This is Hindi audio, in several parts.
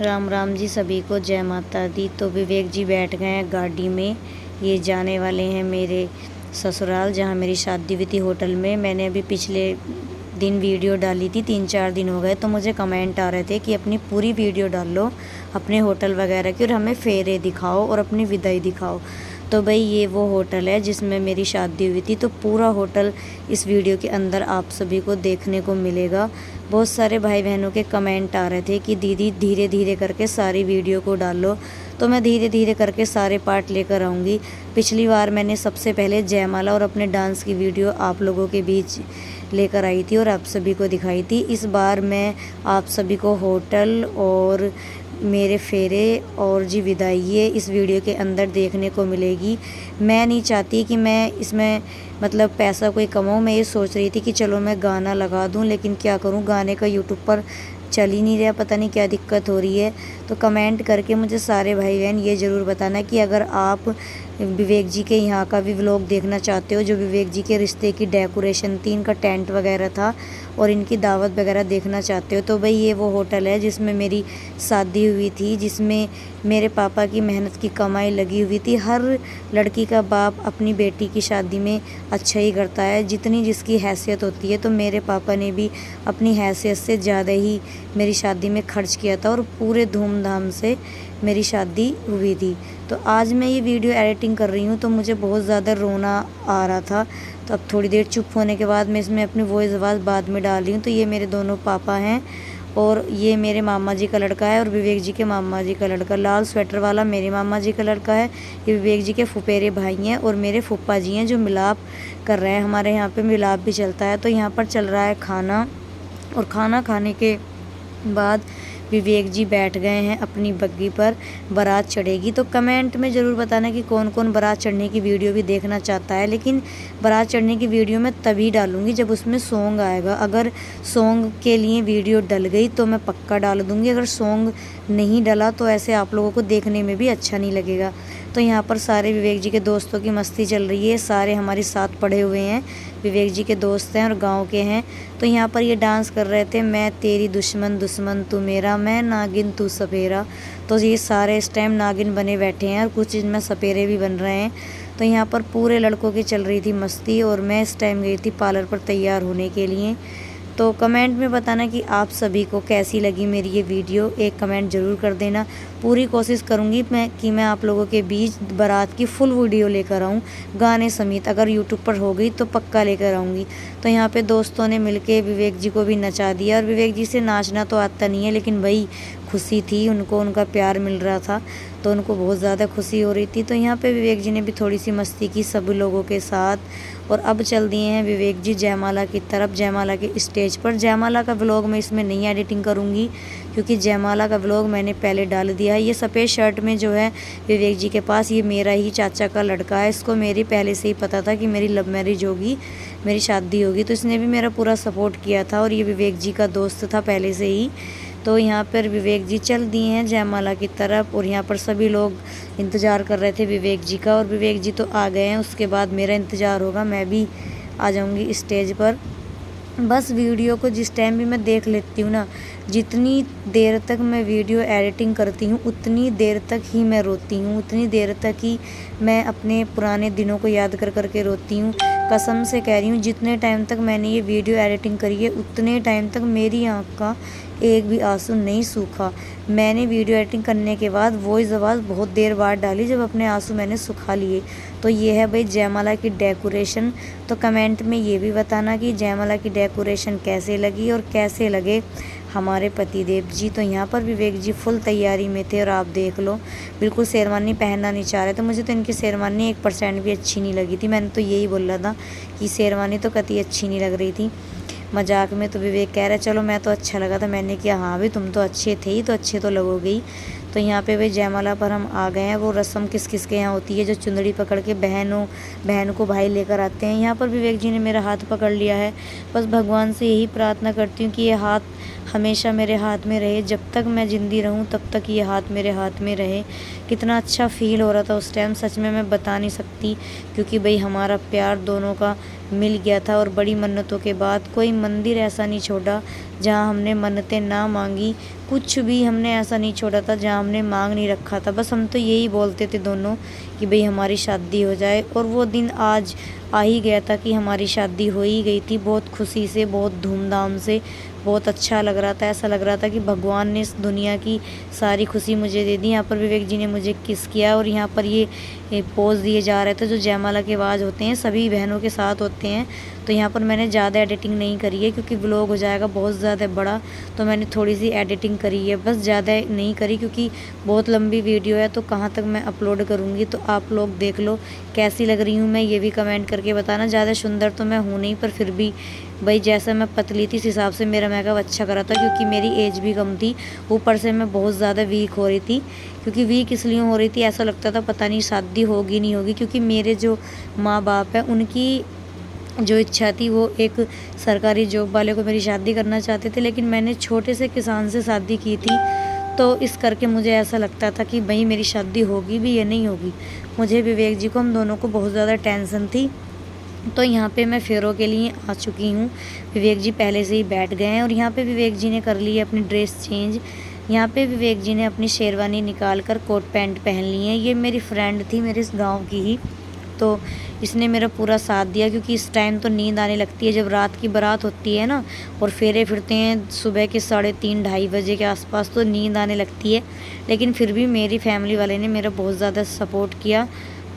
राम राम जी सभी को, जय माता दी। तो विवेक जी बैठ गए हैं गाड़ी में। ये जाने वाले हैं मेरे ससुराल, जहाँ मेरी शादी हुई थी होटल में। मैंने अभी पिछले दिन वीडियो डाली थी, 3-4 दिन हो गए, तो मुझे कमेंट आ रहे थे कि अपनी पूरी वीडियो डाल लो अपने होटल वगैरह की और हमें फेरे दिखाओ और अपनी विदाई दिखाओ। तो भाई ये वो होटल है जिसमें मेरी शादी हुई थी। तो पूरा होटल इस वीडियो के अंदर आप सभी को देखने को मिलेगा। बहुत सारे भाई बहनों के कमेंट आ रहे थे कि दीदी धीरे धीरे करके सारी वीडियो को डाल लो, तो मैं धीरे धीरे करके सारे पार्ट लेकर आऊँगी। पिछली बार मैंने सबसे पहले जयमाला और अपने डांस की वीडियो आप लोगों के बीच लेकर आई थी और आप सभी को दिखाई थी। इस बार मैं आप सभी को होटल और मेरे फेरे और जी विदाई ये इस वीडियो के अंदर देखने को मिलेगी। मैं नहीं चाहती कि मैं इसमें मतलब पैसा कोई कमाऊँ। मैं ये सोच रही थी कि चलो मैं गाना लगा दूँ, लेकिन क्या करूँ, गाने का यूट्यूब पर चल ही नहीं रहा, पता नहीं क्या दिक्कत हो रही है। तो कमेंट करके मुझे सारे भाई बहन ये ज़रूर बताना कि अगर आप विवेक जी के यहाँ का भी व्लॉग देखना चाहते हो, जो विवेक जी के रिश्ते की डेकोरेशन थी, इनका टेंट वगैरह था और इनकी दावत वगैरह देखना चाहते हो, तो भाई ये वो होटल है जिसमें मेरी शादी हुई थी, जिसमें मेरे पापा की मेहनत की कमाई लगी हुई थी। हर लड़की का बाप अपनी बेटी की शादी में अच्छा ही करता है, जितनी जिसकी हैसियत होती है। तो मेरे पापा ने भी अपनी हैसियत से ज़्यादा ही मेरी शादी में खर्च किया था और पूरे धूमधाम से मेरी शादी हुई थी। तो आज मैं ये वीडियो एडिटिंग कर रही हूँ तो मुझे बहुत ज़्यादा रोना आ रहा था। तो अब थोड़ी देर चुप होने के बाद मैं इसमें अपनी वॉइस आवाज़ बाद में डाल रही हूँ। तो ये मेरे दोनों पापा हैं और ये मेरे मामा जी का लड़का है और विवेक जी के मामा जी का लड़का। लाल स्वेटर वाला मेरे मामा जी का लड़का है। ये विवेक जी के फुफेरे भाई हैं और मेरे फूफा जी हैं जो मिलाप कर रहे हैं। हमारे यहाँ पे मिलाप भी चलता है। तो यहाँ पर चल रहा है खाना और खाना खाने के बाद विवेक जी बैठ गए हैं अपनी बग्गी पर। बारात चढ़ेगी। तो कमेंट में ज़रूर बताना कि कौन कौन बारात चढ़ने की वीडियो भी देखना चाहता है। लेकिन बारात चढ़ने की वीडियो मैं तभी डालूँगी जब उसमें सॉन्ग आएगा। अगर सॉन्ग के लिए वीडियो डल गई तो मैं पक्का डाल दूँगी। अगर सॉन्ग नहीं डला तो ऐसे आप लोगों को देखने में भी अच्छा नहीं लगेगा। तो यहाँ पर सारे विवेक जी के दोस्तों की मस्ती चल रही है। सारे हमारे साथ पढ़े हुए हैं, विवेक जी के दोस्त हैं और गांव के हैं। तो यहाँ पर ये डांस कर रहे थे, मैं तेरी दुश्मन दुश्मन तू मेरा, मैं नागिन तू सपेरा। तो ये सारे इस टाइम नागिन बने बैठे हैं और कुछ इनमें सपेरे भी बन रहे हैं। तो यहाँ पर पूरे लड़कों की चल रही थी मस्ती और मैं इस टाइम गई थी पार्लर पर तैयार होने के लिए। तो कमेंट में बताना कि आप सभी को कैसी लगी मेरी ये वीडियो, एक कमेंट ज़रूर कर देना। पूरी कोशिश करूँगी मैं आप लोगों के बीच बारात की फुल वीडियो लेकर आऊँ, गाने समेत। अगर यूट्यूब पर हो गई तो पक्का लेकर आऊँगी। तो यहाँ पे दोस्तों ने मिलके विवेक जी को भी नचा दिया और विवेक जी से नाचना तो आता नहीं है, लेकिन भाई खुशी थी उनको, उनका प्यार मिल रहा था तो उनको बहुत ज़्यादा खुशी हो रही थी। तो यहाँ पे विवेक जी ने भी थोड़ी सी मस्ती की सभी लोगों के साथ। और अब चल दिए हैं विवेक जी जयमाला की तरफ, जयमाला के स्टेज पर। जयमाला का व्लॉग मैं इसमें नहीं एडिटिंग करूँगी क्योंकि जयमाला का व्लॉग मैंने पहले डाल दिया है। ये सफ़ेद शर्ट में जो है विवेक जी के पास, ये मेरा ही चाचा का लड़का है। इसको मेरी पहले से ही पता था कि मेरी लव मैरिज होगी, मेरी शादी होगी, तो इसने भी मेरा पूरा सपोर्ट किया था और ये विवेक जी का दोस्त था पहले से ही। तो यहाँ पर विवेक जी चल दिए हैं जयमाला की तरफ और यहाँ पर सभी लोग इंतज़ार कर रहे थे विवेक जी का और विवेक जी तो आ गए हैं। उसके बाद मेरा इंतज़ार होगा, मैं भी आ जाऊँगी स्टेज पर। बस वीडियो को जिस टाइम भी मैं देख लेती हूँ ना, जितनी देर तक मैं वीडियो एडिटिंग करती हूँ उतनी देर तक ही मैं रोती हूँ, उतनी देर तक ही मैं अपने पुराने दिनों को याद कर कर के रोती हूँ। कसम से कह रही हूँ, जितने टाइम तक मैंने ये वीडियो एडिटिंग करी है उतने टाइम तक मेरी आँख का एक भी आंसू नहीं सूखा। मैंने वीडियो एडिटिंग करने के बाद वॉइस आवाज़ बहुत देर बाद डाली जब अपने आंसू मैंने सुखा लिए। तो ये है भाई जयमाला की डेकोरेशन। तो कमेंट में ये भी बताना कि जयमाला की डेकोरेशन कैसे लगी और कैसे लगे हमारे पतिदेव जी। तो यहाँ पर विवेक जी फुल तैयारी में थे और आप देख लो बिल्कुल शेरवानी पहनना नहीं चाह रहे थे। मुझे तो इनकी शेरवानी 1% भी अच्छी नहीं लगी थी। मैंने तो यही बोला था कि शेरवानी तो कतई अच्छी नहीं लग रही थी। मजाक में तो विवेक कह रहा है चलो मैं तो अच्छा लगा था। मैंने किया हाँ भाई तुम तो अच्छे थे ही, तो अच्छे तो लगोगे ही। तो यहाँ पे भाई जयमाला पर हम आ गए हैं। वो रस्म किस किस के यहाँ होती है जो चुंदड़ी पकड़ के बहन को भाई लेकर आते हैं। यहाँ पर विवेक जी ने मेरा हाथ पकड़ लिया है। बस भगवान से यही प्रार्थना करती हूँ कि ये हाथ हमेशा मेरे हाथ में रहे, जब तक मैं ज़िंदी रहूँ तब तक ये हाथ मेरे हाथ में रहे। कितना अच्छा फ़ील हो रहा था उस टाइम, सच में मैं बता नहीं सकती, क्योंकि भाई हमारा प्यार दोनों का मिल गया था। और बड़ी मन्नतों के बाद कोई मंदिर ऐसा नहीं छोड़ा जहाँ हमने मन्नतें ना मांगी, कुछ भी हमने ऐसा नहीं छोड़ा था जहाँ हमने मांग नहीं रखा था। बस हम तो यही बोलते थे दोनों कि भाई हमारी शादी हो जाए, और वो दिन आज आ ही गया था कि हमारी शादी हो ही गई थी। बहुत खुशी से, बहुत धूमधाम से, बहुत अच्छा लग रहा था। ऐसा लग रहा था कि भगवान ने इस दुनिया की सारी खुशी मुझे दे दी। यहाँ पर विवेक जी ने मुझे किस किया, और यहाँ पर ये पोज दिए जा रहे थे जो जयमाला के आवाज़ होते हैं, सभी बहनों के साथ होते हैं। तो यहाँ पर मैंने ज़्यादा एडिटिंग नहीं करी है क्योंकि व्लॉग हो जाएगा बहुत ज़्यादा बड़ा, तो मैंने थोड़ी सी एडिटिंग करी है, बस ज़्यादा नहीं करी क्योंकि बहुत लंबी वीडियो है तो कहाँ तक मैं अपलोड करूँगी। तो आप लोग देख लो कैसी लग रही हूँ मैं, ये भी कमेंट करके बताना। ज़्यादा सुंदर तो मैं हूँ नहीं, पर फिर भी भाई जैसा मैं पतली थी इस हिसाब से मेरा मेकअप अच्छा करा था, क्योंकि मेरी एज भी कम थी, ऊपर से मैं बहुत ज़्यादा वीक हो रही थी। क्योंकि वीक इसलिए हो रही थी, ऐसा लगता था पता नहीं शादी होगी नहीं होगी, क्योंकि मेरे जो माँ बाप है उनकी जो इच्छा थी वो एक सरकारी जॉब वाले को मेरी शादी करना चाहते थे, लेकिन मैंने छोटे से किसान से शादी की थी। तो इस करके मुझे ऐसा लगता था कि भाई मेरी शादी होगी भी या नहीं होगी। मुझे विवेक जी को, हम दोनों को बहुत ज़्यादा टेंशन थी। तो यहाँ पे मैं फेरों के लिए आ चुकी हूँ। विवेक जी पहले से ही बैठ गए हैं, और यहाँ पे विवेक जी ने कर ली है अपनी ड्रेस चेंज। यहाँ पे विवेक जी ने अपनी शेरवानी निकाल कर कोट पैंट पहन ली है। ये मेरी फ्रेंड थी, मेरे इस गाँव की ही, तो इसने मेरा पूरा साथ दिया, क्योंकि इस टाइम तो नींद आने लगती है जब रात की बारात होती है ना, और फेरे फिरते हैं सुबह के 3:30 ढाई बजे के आसपास, तो नींद आने लगती है। लेकिन फिर भी मेरी फैमिली वाले ने मेरा बहुत ज़्यादा सपोर्ट किया,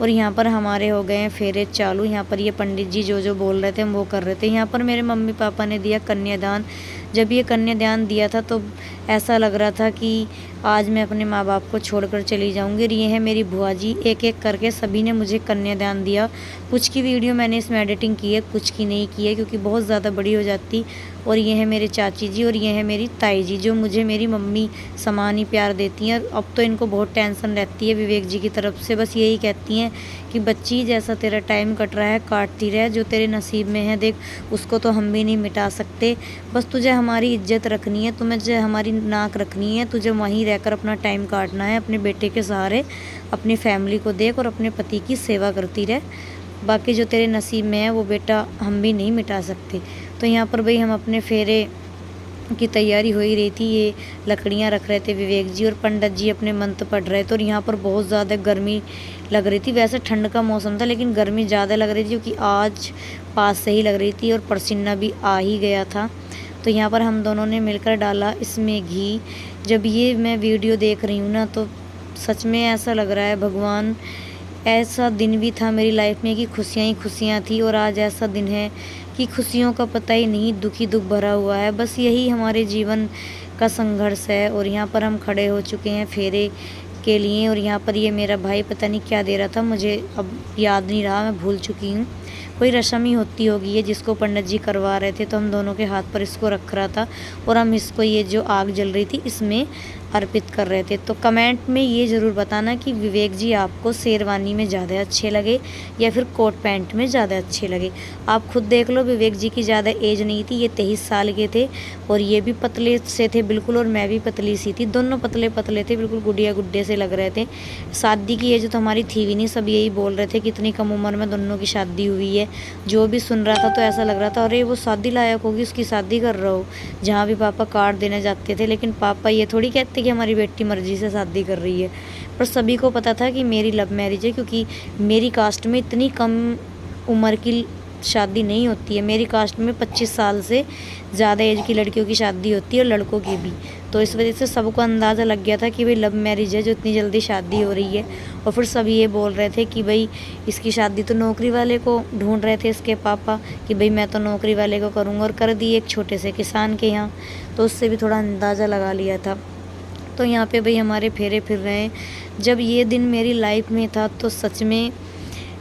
और यहाँ पर हमारे हो गए हैं फेरे चालू। यहाँ पर ये पंडित जी जो बोल रहे थे हम वो कर रहे थे। यहाँ पर मेरे मम्मी पापा ने दिया कन्यादान। जब ये कन्यादान दिया था तो ऐसा लग रहा था कि आज मैं अपने माँ बाप को छोड़कर चली जाऊंगी। और ये है मेरी बुआ जी, एक एक करके सभी ने मुझे कन्यादान दिया। कुछ की वीडियो मैंने इसमें एडिटिंग की है, कुछ की नहीं की है क्योंकि बहुत ज़्यादा बड़ी हो जाती। और ये है मेरे चाची जी, और ये है मेरी ताई जी जो मुझे मेरी मम्मी समान ही प्यार देती हैं। अब तो इनको बहुत टेंशन रहती है विवेक जी की तरफ से, बस यही कहती हैं कि बच्ची जैसा तेरा टाइम कट रहा है काटती रहे, जो तेरे नसीब में है देख उसको तो हम भी नहीं मिटा सकते। बस तुझे हमारी इज्जत रखनी है, तुझे हमारी नाक रखनी है, तुझे वहीं रहकर अपना टाइम काटना है, अपने बेटे के सहारे अपनी फैमिली को देख और अपने पति की सेवा करती रहे। बाकी जो तेरे नसीब में है वो बेटा हम भी नहीं मिटा सकते। तो यहाँ पर भाई हम अपने फेरे की तैयारी हो ही रही थी। ये लकड़ियाँ रख रहे थे विवेक जी, और पंडित जी अपने मंत्र पढ़ रहे थे। और यहाँ पर बहुत ज़्यादा गर्मी लग रही थी। वैसे ठंड का मौसम था लेकिन गर्मी ज़्यादा लग रही थी क्योंकि आज पास से ही लग रही थी, और पसीना भी आ ही गया था। तो यहाँ पर हम दोनों ने मिलकर डाला इसमें घी। जब ये मैं वीडियो देख रही हूँ ना तो सच में ऐसा लग रहा है भगवान, ऐसा दिन भी था मेरी लाइफ में कि खुशियाँ ही खुशियाँ थी, और आज ऐसा दिन है कि खुशियों का पता ही नहीं, दुख ही दुख भरा हुआ है। बस यही हमारे जीवन का संघर्ष है। और यहाँ पर हम खड़े हो चुके हैं फेरे के लिए, और यहाँ पर ये मेरा भाई पता नहीं क्या दे रहा था, मुझे अब याद नहीं रहा, मैं भूल चुकी हूँ। कोई रस्म ही होती होगी ये जिसको पंडित जी करवा रहे थे, तो हम दोनों के हाथ पर इसको रख रहा था, और हम इसको ये जो आग जल रही थी इसमें अर्पित कर रहे थे। तो कमेंट में ये ज़रूर बताना कि विवेक जी आपको शेरवानी में ज़्यादा अच्छे लगे या फिर कोट पैंट में ज़्यादा अच्छे लगे। आप खुद देख लो, विवेक जी की ज़्यादा एज नहीं थी, ये 23 साल के थे, और ये भी पतले से थे बिल्कुल, और मैं भी पतली सी थी। दोनों पतले पतले थे, बिल्कुल गुड़िया गुड्डे से लग रहे थे। शादी की एज तो हमारी थी भी नहीं, सब यही बोल रहे थे कि इतनी कम उम्र में दोनों की शादी हुई है। जो भी सुन रहा था तो ऐसा लग रहा था अरे वो शादी लायक होगी, उसकी शादी कर रहा हो। जहाँ भी पापा कार्ड देने जाते थे, लेकिन पापा ये थोड़ी कहते कि हमारी बेटी मर्जी से शादी कर रही है। पर सभी को पता था कि मेरी लव मैरिज है, क्योंकि मेरी कास्ट में इतनी कम उम्र की शादी नहीं होती है। मेरी कास्ट में 25 साल से ज़्यादा एज की लड़कियों की शादी होती है, और लड़कों की भी। तो इस वजह से सबको अंदाज़ा लग गया था कि भाई लव मैरिज है जो इतनी जल्दी शादी हो रही है। और फिर सब ये बोल रहे थे कि भाई इसकी शादी तो नौकरी वाले को ढूंढ रहे थे इसके पापा, कि भाई मैं तो नौकरी वाले को करूँगा, और कर दी एक छोटे से किसान के यहाँ। तो उससे भी थोड़ा अंदाज़ा लगा लिया था। तो यहाँ पे भाई हमारे फेरे फिर रहे हैं। जब ये दिन मेरी लाइफ में था तो सच में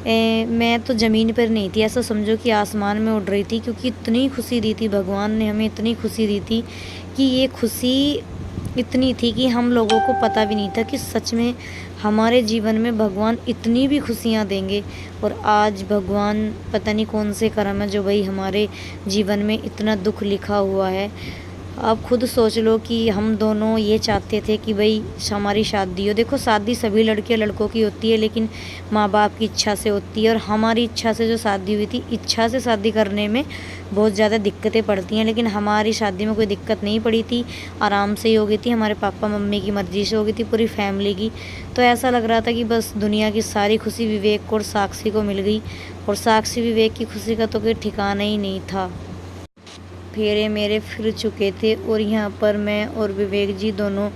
मैं तो ज़मीन पर नहीं थी, ऐसा समझो कि आसमान में उड़ रही थी, क्योंकि इतनी खुशी दी थी भगवान ने हमें, इतनी खुशी दी थी कि ये खुशी इतनी थी कि हम लोगों को पता भी नहीं था कि सच में हमारे जीवन में भगवान इतनी भी खुशियाँ देंगे। और आज भगवान पता नहीं कौन से कर्म है जो भाई हमारे जीवन में इतना दुख लिखा हुआ है। आप खुद सोच लो कि हम दोनों ये चाहते थे कि भाई हमारी शादी हो। देखो शादी सभी लड़के लड़कों की होती है, लेकिन माँ बाप की इच्छा से होती है। और हमारी इच्छा से जो शादी हुई थी, इच्छा से शादी करने में बहुत ज़्यादा दिक्कतें पड़ती हैं, लेकिन हमारी शादी में कोई दिक्कत नहीं पड़ी थी, आराम से ही हो गई थी। हमारे पापा मम्मी की मर्ज़ी से हो गई थी, पूरी फैमिली की। तो ऐसा लग रहा था कि बस दुनिया की सारी खुशी विवेक को और साक्षी को मिल गई, और साक्षी विवेक की खुशी का तो कोई ठिकाना ही नहीं था। फेरे मेरे फिर चुके थे और यहाँ पर मैं और विवेक जी दोनों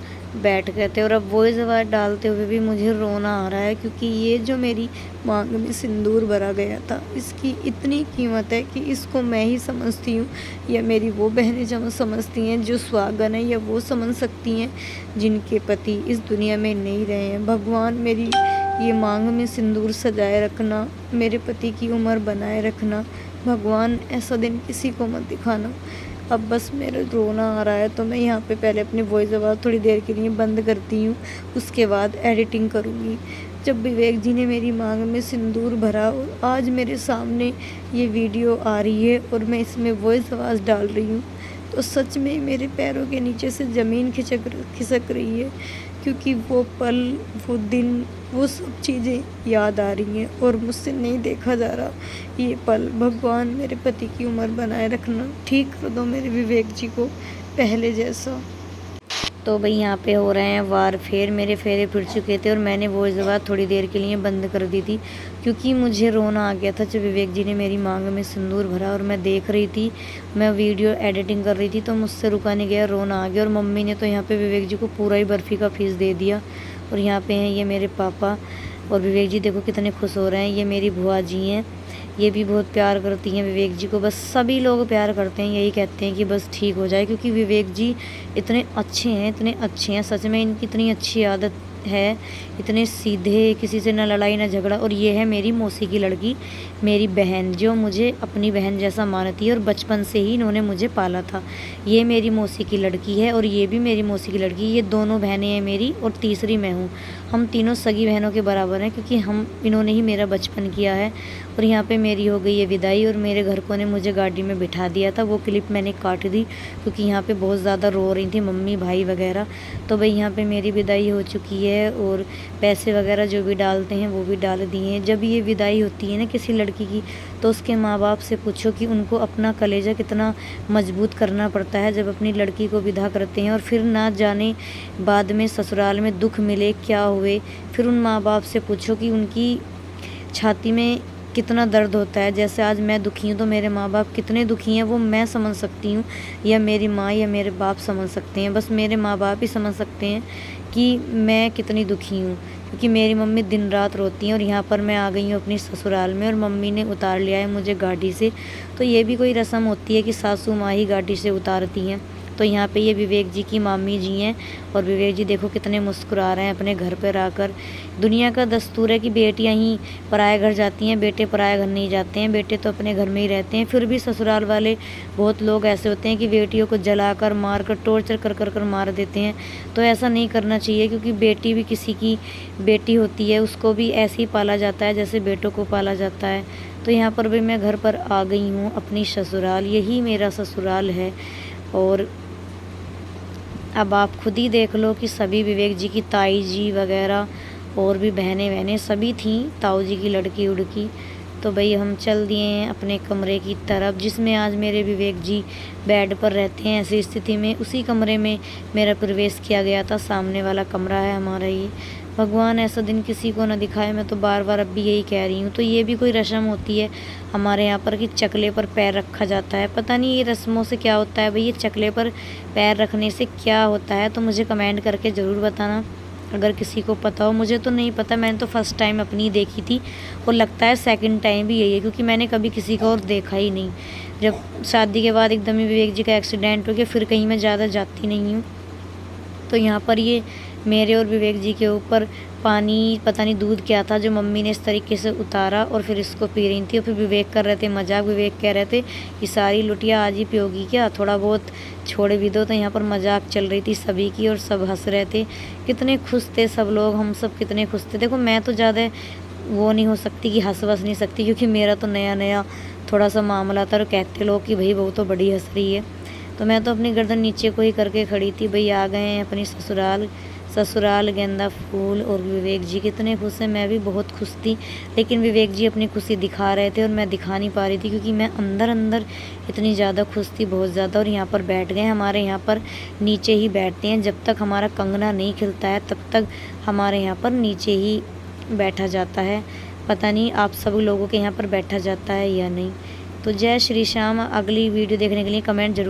बैठ गए थे। और अब वॉइस आवाज़ डालते हुए भी मुझे रोना आ रहा है, क्योंकि ये जो मेरी मांग में सिंदूर भरा गया था, इसकी इतनी कीमत है कि इसको मैं ही समझती हूँ, या मेरी वो बहनें समझती हैं जो सुहागन है, या वो समझ सकती हैं जिनके पति इस दुनिया में नहीं रहे हैं। भगवान मेरी ये मांग में सिंदूर सजाए रखना, मेरे पति की उम्र बनाए रखना। भगवान ऐसा दिन किसी को मत दिखाना। अब बस मेरा रोना आ रहा है, तो मैं यहाँ पे पहले अपनी वॉइस आवाज़ थोड़ी देर के लिए बंद करती हूँ, उसके बाद एडिटिंग करूँगी। जब विवेक जी ने मेरी मांग में सिंदूर भरा और आज मेरे सामने ये वीडियो आ रही है और मैं इसमें वॉइस आवाज़ डाल रही हूँ, तो सच में मेरे पैरों के नीचे से ज़मीन खिसक रही है, क्योंकि वो पल, वो दिन, वो सब चीज़ें याद आ रही हैं और मुझसे नहीं देखा जा रहा ये पल। भगवान मेरे पति की उम्र बनाए रखना, ठीक कर दो मेरे विवेक जी को पहले जैसा। तो भाई यहाँ पे हो रहे हैं वार फेर, मेरे फेरे फिर चुके थे और मैंने वो जगह थोड़ी देर के लिए बंद कर दी थी, क्योंकि मुझे रोना आ गया था जब विवेक जी ने मेरी मांग में सिंदूर भरा। और मैं देख रही थी, मैं वीडियो एडिटिंग कर रही थी, तो मुझसे रुका नहीं गया, रोना आ गया। और मम्मी ने तो यहाँ पे विवेक जी को पूरा ही बर्फ़ी का फीस दे दिया। और यहाँ पे हैं ये मेरे पापा, और विवेक जी देखो कितने खुश हो रहे हैं। ये मेरी बुआ जी हैं, ये भी बहुत प्यार करती हैं विवेक जी को। बस सभी लोग प्यार करते हैं, यही कहते हैं कि बस ठीक हो जाए, क्योंकि विवेक जी इतने अच्छे हैं, इतने अच्छे हैं, सच में इनकी इतनी अच्छी आदत है, इतने सीधे, किसी से ना लड़ाई ना झगड़ा। और ये है मेरी मौसी की लड़की, मेरी बहन, जो मुझे अपनी बहन जैसा मानती है और बचपन से ही इन्होंने मुझे पाला था। ये मेरी मौसी की लड़की है और ये भी मेरी मौसी की लड़की। ये दोनों बहनें हैं मेरी और तीसरी मैं हूँ। हम तीनों सगी बहनों के बराबर हैं, क्योंकि इन्होंने ही मेरा बचपन किया है। और यहाँ पे मेरी हो गई है विदाई, और मेरे घर को ने मुझे गाड़ी में बिठा दिया था। वो क्लिप मैंने काट दी, क्योंकि यहाँ पे बहुत ज़्यादा रो रही थी मम्मी भाई वगैरह। तो भाई यहाँ पे मेरी विदाई हो चुकी है, और पैसे वगैरह जो भी डालते हैं वो भी डाल दिए हैं। जब ये विदाई होती है ना किसी लड़की की, तो उसके माँ बाप से पूछो कि उनको अपना कलेजा कितना मजबूत करना पड़ता है जब अपनी लड़की को विदा करते हैं। और फिर ना जाने बाद में ससुराल में दुख मिले क्या हुए, फिर उन माँ बाप से पूछो कि उनकी छाती में कितना दर्द होता है। जैसे आज मैं दुखी हूँ, तो मेरे माँ बाप कितने दुखी हैं वो मैं समझ सकती हूँ, या मेरी माँ या मेरे बाप समझ सकते हैं। बस मेरे माँ बाप ही समझ सकते हैं कि मैं कितनी दुखी हूँ, क्योंकि मेरी मम्मी दिन रात रोती हैं। और यहाँ पर मैं आ गई हूँ अपनी ससुराल में, और मम्मी ने उतार लिया है मुझे गाड़ी से। तो ये भी कोई रस्म होती है कि सासू माँ ही गाड़ी से उतारती हैं। तो यहाँ पे ये विवेक जी की मामी जी हैं, और विवेक जी देखो कितने मुस्कुरा रहे हैं अपने घर पर आकर। दुनिया का दस्तूर है कि बेटियाँ ही पराए घर जाती हैं, बेटे पराए घर नहीं जाते हैं, बेटे तो अपने घर में ही रहते हैं। फिर भी ससुराल वाले बहुत लोग ऐसे होते हैं कि बेटियों को जलाकर, मारकर, टॉर्चर कर मार देते हैं। तो ऐसा नहीं करना चाहिए, क्योंकि बेटी भी किसी की बेटी होती है, उसको भी ऐसे ही पाला जाता है जैसे बेटों को पाला जाता है। तो यहाँ पर भी मैं घर पर आ गई हूँ अपनी ससुराल, यही मेरा ससुराल है। और अब आप खुद ही देख लो कि सभी विवेक जी की ताई जी वगैरह और भी बहनें सभी थीं, ताऊ जी की लड़की उड़की। तो भाई हम चल दिए हैं अपने कमरे की तरफ, जिसमें आज मेरे विवेक जी बेड पर रहते हैं। ऐसी स्थिति में उसी कमरे में मेरा प्रवेश किया गया था, सामने वाला कमरा है हमारा ये। भगवान ऐसा दिन किसी को ना दिखाए, मैं तो बार बार अब भी यही कह रही हूँ। तो ये भी कोई रस्म होती है हमारे यहाँ पर कि चकले पर पैर रखा जाता है। पता नहीं ये रस्मों से क्या होता है भाई, ये चकले पर पैर रखने से क्या होता है, तो मुझे कमेंट करके ज़रूर बताना अगर किसी को पता हो। मुझे तो नहीं पता, मैंने तो फर्स्ट टाइम अपनी देखी थी, और लगता है सेकंड टाइम भी यही है, क्योंकि मैंने कभी किसी का और देखा ही नहीं। जब शादी के बाद एकदम ही विवेक जी का एक्सीडेंट हो गया, फिर कहीं मैं ज़्यादा जाती नहीं हूँ। तो यहाँ पर ये मेरे और विवेक जी के ऊपर पानी, पता नहीं दूध क्या था, जो मम्मी ने इस तरीके से उतारा और फिर इसको पी रही थी। और फिर विवेक कर रहे थे मजाक, विवेक कह रहे थे कि सारी लुटिया आज ही पियोगी क्या, थोड़ा बहुत छोड़ भी दो। तो यहाँ पर मजाक चल रही थी सभी की, और सब हंस रहे थे। कितने खुश थे सब लोग, हम सब कितने खुश थे। देखो मैं तो ज़्यादा वो नहीं हो सकती कि हंस नहीं सकती, क्योंकि मेरा तो नया नया थोड़ा सा मामला था, और कहते लोग कि भाई वो तो बड़ी हंस रही है। तो मैं तो अपनी गर्दन नीचे को ही करके खड़ी थी। भाई आ गए हैं अपनी ससुराल गेंदा फूल। और विवेक जी कितने खुश हैं, मैं भी बहुत खुश थी। लेकिन विवेक जी अपनी खुशी दिखा रहे थे और मैं दिखा नहीं पा रही थी, क्योंकि मैं अंदर अंदर इतनी ज़्यादा खुश थी, बहुत ज़्यादा। और यहाँ पर बैठ गए, हमारे यहाँ पर नीचे ही बैठते हैं। जब तक हमारा कंगना नहीं खिलता है तब तक हमारे यहाँ पर नीचे ही बैठा जाता है। पता नहीं आप सब लोगों के यहाँ पर बैठा जाता है या नहीं। तो जय श्री श्याम। अगली वीडियो देखने के लिए कमेंट जरूर